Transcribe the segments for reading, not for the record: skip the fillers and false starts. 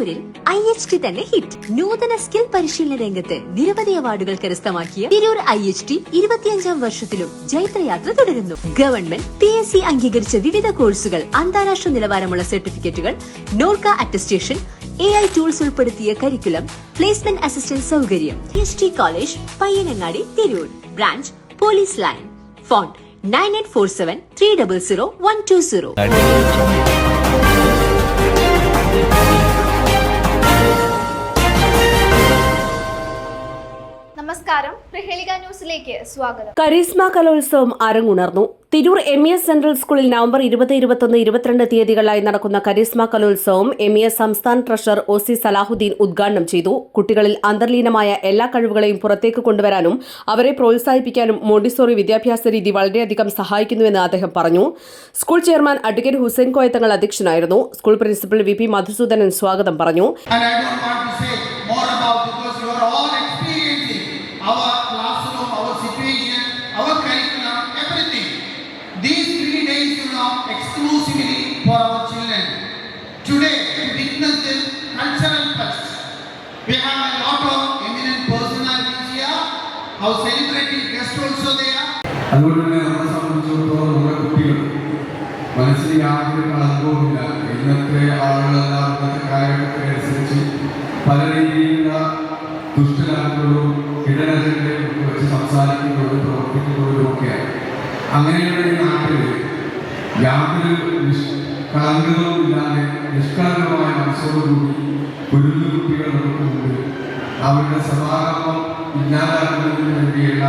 തിരൂരിൽ IHT തന്നെ hit. നൂതന സ്കിൽ പരിശീലന രംഗത്ത് നിരവധി അവാർഡുകൾ കരസ്ഥമാക്കിയ തിരൂർ IHT 25ാം വർഷത്തിലും ജൈത്രയാത്ര തുടരുന്നു. ഗവൺമെന്റ് PSC അംഗീകരിച്ച വിവിധ കോഴ്സുകൾ, അന്താരാഷ്ട്ര നിലവാരമുള്ള സർട്ടിഫിക്കറ്റുകൾ, നോർക്ക അറ്റസ്റ്റേഷൻ, AI ടൂൾസ് ഉൾപ്പെടുത്തിയ കരിക്കുലം, പ്ലേസ്മെന്റ് അസിസ്റ്റന്റ് സൗകര്യം. IHT college, Payyanangadi, Tirur. Branch police line. Phone 9847 300 120. നമസ്കാരം, പ്രഹേളിക ന്യൂസിലേക്ക് സ്വാഗതം. കരീസ്മ കലോത്സവം അരങ്ങുണർന്നു. തിരൂർ MES സെൻട്രൽ സ്കൂളിൽ നവംബർ 20, 21, 22 തീയതികളിലായി നടക്കുന്ന കരീസ്മ കലോത്സവം MES സംസ്ഥാന ട്രഷറർ OC സലാഹുദ്ദീൻ ഉദ്ഘാടനം ചെയ്തു. കുട്ടികളിൽ അന്തർലീനമായ എല്ലാ കഴിവുകളെയും പുറത്തേക്ക് കൊണ്ടുവരാനും അവരെ പ്രോത്സാഹിപ്പിക്കാനും മോണ്ടിസോറി വിദ്യാഭ്യാസ രീതി വളരെയധികം സഹായിക്കുന്നുവെന്ന് അദ്ദേഹം പറഞ്ഞു. School chairman advocate Hussain Koyathangal അധ്യക്ഷനായിരുന്നു. സ്കൂൾ പ്രിൻസിപ്പൽ VP മധുസൂദനൻ സ്വാഗതം പറഞ്ഞു. Our classroom, our situation, our curriculum, everything. These 3 days exclusively for our children. Today, to witness this cultural fest, we have a lot of eminent personalities here. Our celebrity guests also there. അതുകൊണ്ട് തന്നെ നമ്മളെ സംബന്ധിച്ചിടത്തോളം നമ്മുടെ കുട്ടികൾ മനസ്സിൽ യാതൊരു കളങ്കവുമില്ല. ഇന്നത്തെ ആളുകളെല്ലാം ഇന്നത്തെ കാലഘട്ടത്തിനനുസരിച്ച് പല രീതിയിലുള്ള ദുഷ്ടലാക്കുകളും ഇടനകളെയും വെച്ച് സംസാരിക്കുന്നതും പ്രവർത്തിക്കുന്നതും ഒക്കെയാണ്. അങ്ങനെയുള്ള ഈ നാട്ടിൽ യാതൊരു കളങ്കവും ഇല്ലാതെ നിഷ്കളങ്കമായ മനസ്സോടുകൂടി കുരുന്നു കുട്ടികൾ നമുക്ക് മുമ്പിൽ അവരുടെ സമാഗമം ഇല്ലാതാക്കുന്നതിന് വേണ്ടിയുള്ള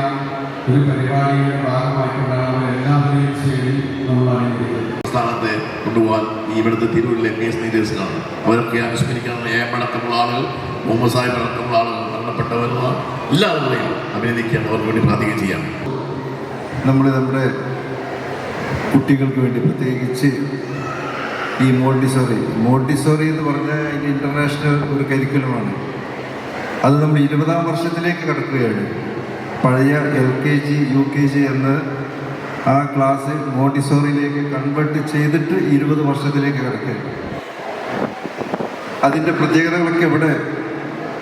ഒരു പരിപാടിയുടെ ഭാഗമായിക്കൊണ്ടാണ് അവർ എല്ലാവരെയും ശരി നമ്മൾ അറിയുന്നത്. സ്ഥാനത്തെ കൊണ്ടുപോകാൻ ഇവിടുത്തെ തിരൂരിലെ MES ലീഡേഴ്സിനാണ്. അവരൊക്കെ അനുസ്മരിക്കാനുള്ള ഏമടക്കമുള്ള ആളുകൾ, മുഹമ്മദ് സാഹിബ് അടക്കമുള്ള ആളുകൾ, മരണപ്പെട്ടവരുന്ന എല്ലാ ആളുകളെയും അഭിനന്ദിക്കാൻ അവർക്ക് വേണ്ടി പ്രാർത്ഥിക്കുകയും ചെയ്യാം. നമ്മുടെ കുട്ടികൾക്ക് വേണ്ടി പ്രത്യേകിച്ച് ഈ മോണ്ടിസോറി എന്ന് പറഞ്ഞാൽ ഇത് ഇൻ്റർനാഷണൽ ഒരു കരിക്കുലമാണ്. അത് നമ്മൾ 20ാം വർഷത്തിലേക്ക് കടക്കുകയാണ്. പഴയ LKG UKG എന്ന് ആ ക്ലാസ് മോണ്ടിസോറിയിലേക്ക് കൺവേർട്ട് ചെയ്തിട്ട് 20 വർഷത്തിലേക്ക് കിടക്കുകയാണ്. അതിൻ്റെ പ്രത്യേകതകളൊക്കെ ഇവിടെ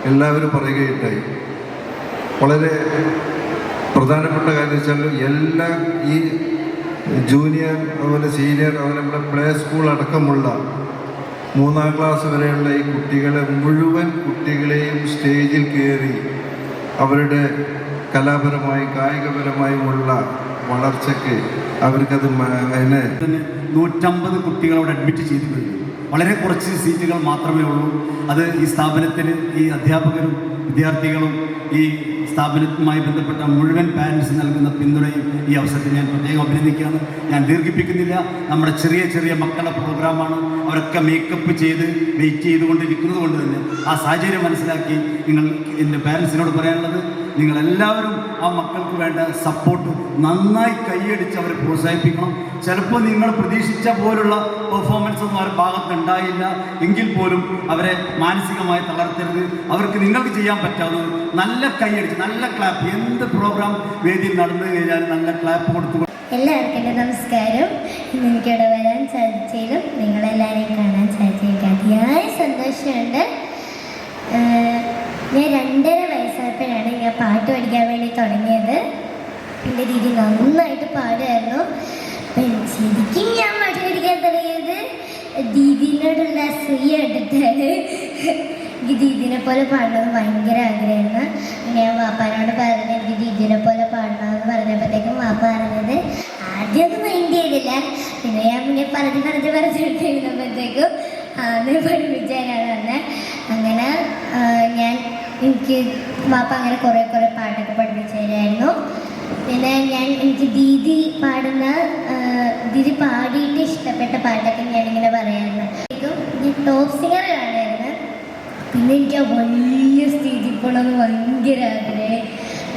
എല്ലാവരും പറയുകയുണ്ടായി. വളരെ പ്രധാനപ്പെട്ട കാര്യം വെച്ചാൽ എല്ലാ ഈ ജൂനിയർ, അതുപോലെ സീനിയർ, അതുപോലെ നമ്മുടെ പ്ലേ സ്കൂൾ അടക്കമുള്ള 3ാം ക്ലാസ് വരെയുള്ള ഈ കുട്ടികളെ മുഴുവൻ കുട്ടികളെയും സ്റ്റേജിൽ കയറി അവരുടെ കലാപരമായും കായികപരമായുമുള്ള വളർച്ചയ്ക്ക് അവർക്കത് 150 കുട്ടികളോട് അഡ്മിറ്റ് ചെയ്തു കഴിഞ്ഞു. വളരെ കുറച്ച് സീറ്റുകൾ മാത്രമേ ഉള്ളൂ. അത് ഈ സ്ഥാപനത്തിന് ഈ അധ്യാപകരും വിദ്യാർത്ഥികളും ഈ സ്ഥാപനവുമായി ബന്ധപ്പെട്ട മുഴുവൻ പാരൻസ് നൽകുന്ന പിന്തുണയും ഈ അവസരത്തിൽ ഞാൻ പ്രത്യേകം അഭിനന്ദിക്കുകയാണ്. ഞാൻ ദീർഘിപ്പിക്കുന്നില്ല. നമ്മുടെ ചെറിയ ചെറിയ മക്കളുടെ പ്രോഗ്രാമാണ്. അവരൊക്കെ മേക്കപ്പ് ചെയ്ത് വെയിറ്റ് ചെയ്തുകൊണ്ടിരിക്കുന്നത് കൊണ്ട് തന്നെ ആ സാഹചര്യം മനസ്സിലാക്കി നിങ്ങൾ എൻ്റെ പാരൻസിനോട് പറയാനുള്ളത്, നിങ്ങളെല്ലാവരും ആ മക്കൾക്ക് വേണ്ട സപ്പോർട്ട് നന്നായി കൈയടിച്ച് അവരെ പ്രോത്സാഹിപ്പിക്കണം. ചിലപ്പോൾ നിങ്ങൾ പ്രതീക്ഷിച്ച പോലുള്ള പെർഫോമൻസ് ഒന്നും അവരുടെ ഭാഗത്തുണ്ടായില്ല എങ്കിൽ പോലും അവരെ മാനസികമായി തളർത്തരുത്. അവർക്ക് നിങ്ങൾക്ക് ചെയ്യാൻ പറ്റാവുന്നത് നല്ല കൈയടിച്ച്, നല്ല ക്ലാപ്പ്, എന്ത് പ്രോഗ്രാം വേദിയിൽ നടന്നു കഴിഞ്ഞാൽ നല്ല ക്ലാപ്പ് കൊടുത്തു. എല്ലാവർക്കും എൻ്റെ നമസ്കാരം. എനിക്കിവിടെ വരാൻ സാധിച്ചതിലും നിങ്ങളെല്ലാവരെയും കാണാൻ സാധിച്ചതിൽ അതിയായ സന്തോഷമുണ്ട്. ഞാൻ 2.5 വയസ്സായപ്പോഴാണ് ഞാൻ പാട്ട് പഠിക്കാൻ വേണ്ടി തുടങ്ങിയത്. എൻ്റെ രീതി നന്നായിട്ട് പാടുമായിരുന്നു. ശരിക്കും ഞാൻ പാട്ട് പഠിക്കാൻ തുടങ്ങിയത് ദീദിനോടുള്ള അസൂയ കണ്ടിട്ടാണ്. എനിക്ക് ദീദിനെ പോലെ പാടണമെന്ന് ഭയങ്കര ആഗ്രഹമായിരുന്നു. ഞാൻ വാപ്പാനോട് പറഞ്ഞത് എനിക്ക് ദീദിനെ പോലെ പാടണമെന്ന് പറഞ്ഞപ്പോഴത്തേക്കും വാപ്പ പറഞ്ഞത് ആദ്യമൊന്നും മൈൻഡ് ചെയ്തില്ല. പിന്നെ ഞാൻ പറഞ്ഞിരുന്നപ്പോഴത്തേക്കും അത് പഠിപ്പിച്ചാലാണ് വന്നത്. അങ്ങനെ എനിക്ക് വാപ്പ അങ്ങനെ കുറേ പാട്ടൊക്കെ പഠിപ്പിച്ചു തരായിരുന്നു. പിന്നെ എനിക്ക് ദീദി പാടിയിട്ട് ഇഷ്ടപ്പെട്ട പാട്ടൊക്കെ ഞാനിങ്ങനെ പറയാറുണ്ട്. ഞാൻ ടോപ്പ് സിംഗർ കാണുമായിരുന്നു. പിന്നെ എനിക്ക് ആ വലിയ സ്റ്റേജിൽ പോകണമെന്ന് ഭയങ്കര ആഗ്രഹം.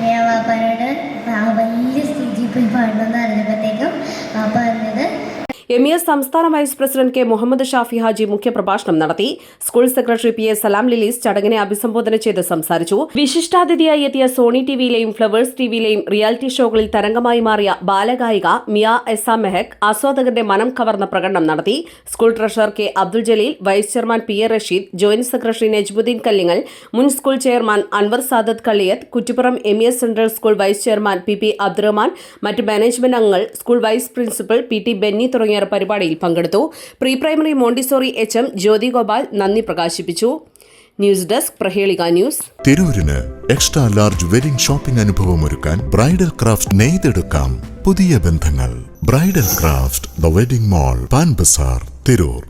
ഞാൻ വാപ്പാനോട് ആ വലിയ സ്റ്റേജിൽ പോയി പാടണമെന്ന് അറിഞ്ഞപ്പോഴത്തേക്കും വാപ്പ പറഞ്ഞത് MES സംസ്ഥാന vice president K Muhammad Shafi Haji മുഖ്യപ്രഭാഷണം നടത്തി. സ്കൂൾ സെക്രട്ടറി PA സലാം ലിലീസ് ചടങ്ങിനെ അഭിസംബോധന ചെയ്ത് സംസാരിച്ചു. വിശിഷ്ടാതിഥിയായി എത്തിയ സോണി ടിവിയിലെയും ഫ്ലവേഴ്സ് ടിവിയിലെയും റിയാലിറ്റി ഷോകളിൽ തരംഗമായി മാറിയ ബാലഗായിക മിയ എസ മെഹക് ആസ്വാദകരുടെ മനം കവർന്ന പ്രകടനം നടത്തി. School treasurer K Abdul Jaleel, vice chairman PA Rasheed, joint secretary Najmuddin Kallingal, മുൻ school chairman Anwar Sadath Kalliyath, Kuttippuram MES central school vice chairman PP Abdurahman, മറ്റ് മാനേജ്മെന്റ് അംഗങ്ങൾ, school vice principal PT Benny തുടങ്ങിയവർ പരിപാടിയിൽ പങ്കെടുത്തു. Pre primary Montessori HM Jyothi Gopal നന്ദി പ്രകാശിപ്പിച്ചു. News desk Prahelika news. തിരൂരിന് എക്സ്ട്രാ ലാർജ് വെഡിംഗ് ഷോപ്പിംഗ് അനുഭവമൊരുക്കാൻ ബ്രൈഡൽ ക്രാഫ്റ്റ് നെയ്തെടുക്കാം പുതിയ ബന്ധങ്ങൾ. Bridal craft the wedding mall, Pan Bazar, Tirur.